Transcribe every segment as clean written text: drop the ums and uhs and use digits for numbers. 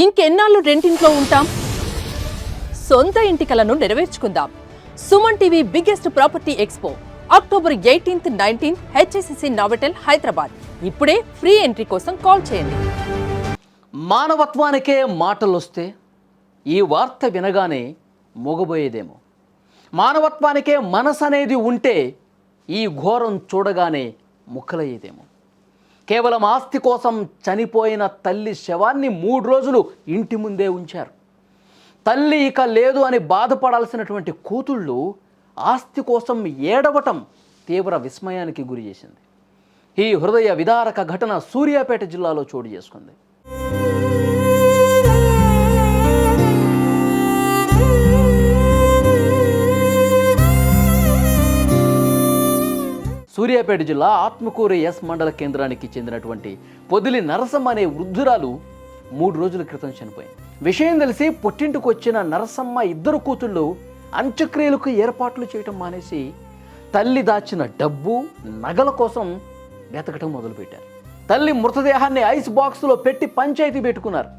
ఇంకెన్నాళ్ళు రెంటింట్లో ఉంటాం? సొంత ఇంటి కలను నెరవేర్చుకుందాం. Suman TV biggest property expo October 18th, 19th HSCC Novotel Hyderabad. ఇప్పుడే ఫ్రీ ఎంట్రీ కోసం కాల్ చేయండి. మానవత్వానికే మాటలొస్తే ఈ వార్త వినగానే మొగబోయేదేమో. మానవత్వానికే మనసు అనేది ఉంటే ఈ ఘోరం చూడగానే ముక్కలయ్యేదేమో. కేవలం ఆస్తి కోసం చనిపోయిన తల్లి శవాన్ని 3 రోజులు ఇంటి ముందే ఉంచారు. తల్లి ఇక లేదు అని బాధపడాల్సినటువంటి కూతుళ్ళు ఆస్తి కోసం ఏడవటం తీవ్ర విస్మయానికి గురి చేసింది. ఈ హృదయ విదారక ఘటన సూర్యాపేట జిల్లాలో చోటు చేసుకుంది. సూర్యాపేట జిల్లా ఆత్మకూరు ఎస్ మండల కేంద్రానికి చెందినటువంటి పొదిలి నరసమ్మ అనే వృద్ధురాలు 3 రోజుల క్రితం చనిపోయింది. విషయం తెలిసి పుట్టింటికి వచ్చిన నరసమ్మ 2 కూతుళ్ళు అంత్యక్రియలకు ఏర్పాట్లు చేయటం మానేసి తల్లి దాచిన డబ్బు నగల కోసం వెతకటం మొదలుపెట్టారు. తల్లి మృతదేహాన్ని ఐస్ బాక్స్లో పెట్టి పంచాయతీ పెట్టుకున్నారు.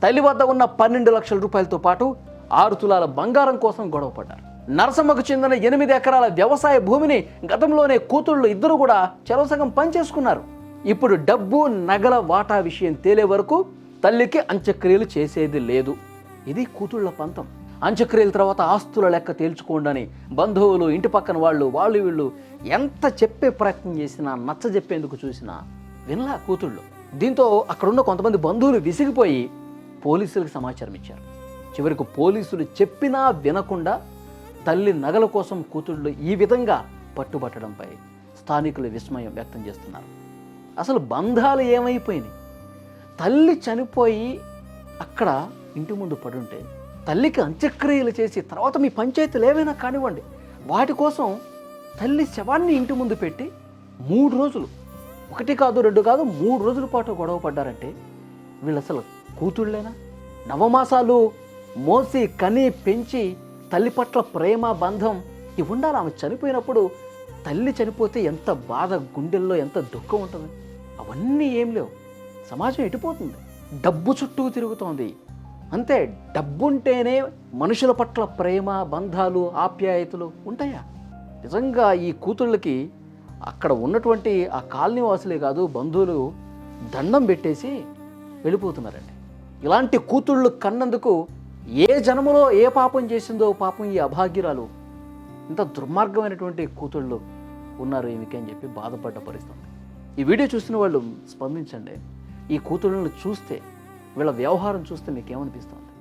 తల్లి వద్ద ఉన్న 12 లక్షల రూపాయలతో పాటు 6 తులాల బంగారం కోసం గొడవపడ్డారు. నరసమ్మకు చెందిన 8 ఎకరాల వ్యవసాయ భూమిని గతంలోనే కూతుళ్ళు 2 కూడా చెరసగం పంచేసుకున్నారు. ఇప్పుడు డబ్బు నగల వాటా విషయం తేలే వరకు తల్లికి అంత్యక్రియలు చేసేది లేదు. ఇది కూతుళ్ళ పంతం. అంత్యక్రియల తర్వాత ఆస్తుల లెక్క తేల్చుకోండి బంధువులు, ఇంటి పక్కన వాళ్ళు వీళ్ళు ఎంత చెప్పే ప్రయత్నం చేసినా, నచ్చ చెప్పేందుకు చూసినా వినలా కూతుళ్ళు. దీంతో అక్కడున్న కొంతమంది బంధువులు విసిగిపోయి పోలీసులకు సమాచారం ఇచ్చారు. చివరికి పోలీసులు చెప్పినా వినకుండా తల్లి నగల కోసం కూతుళ్ళు ఈ విధంగా పట్టుబట్టడంపై స్థానికులు విస్మయం వ్యక్తం చేస్తున్నారు. అసలు బంధాలు ఏమైపోయినాయి? తల్లి చనిపోయి అక్కడ ఇంటి ముందు పడుంటే తల్లికి అంత్యక్రియలు చేసి తర్వాత మీ పంచాయతీలు ఏమైనా కానివ్వండి, వాటి కోసం తల్లి శవాన్ని ఇంటి ముందు పెట్టి 3 రోజులు, 1 కాదు 2 కాదు 3 రోజుల పాటు గొడవ పడ్డారంటే వీళ్ళు అసలు కూతుళ్ళేనా? నవమాసాలు మోసి కని పెంచి తల్లి పట్ల ప్రేమ బంధం ఇవి ఉండాలి. ఆమె చనిపోయినప్పుడు తల్లి చనిపోతే ఎంత బాధ, గుండెల్లో ఎంత దుఃఖం ఉంటుంది. అవన్నీ ఏం లేవు. సమాజం ఎటుపోతుంది? డబ్బు చుట్టూ తిరుగుతోంది అంతే. డబ్బుంటేనే మనుషుల పట్ల ప్రేమ, బంధాలు, ఆప్యాయతలు ఉంటాయా? నిజంగా ఈ కూతుళ్ళకి అక్కడ ఉన్నటువంటి ఆ కాలనీ వాసులే కాదు, బంధువులు దండం పెట్టేసి వెళ్ళిపోతున్నారండి. ఇలాంటి కూతుళ్ళు కన్నందుకు ఏ జన్మలో ఏ పాపం చేసిందో పాపం ఈ అభాగ్యురాలు. ఇంత దుర్మార్గమైనటువంటి కూతుళ్ళు ఉన్నారు ఏమికి అని చెప్పి బాధపడ్డ పరిస్థితి. ఈ వీడియో చూస్తున్న వాళ్ళు స్పందించండి. ఈ కూతుళ్ళను చూస్తే, వీళ్ళ వ్యవహారం చూస్తే మీకేమనిపిస్తుంది?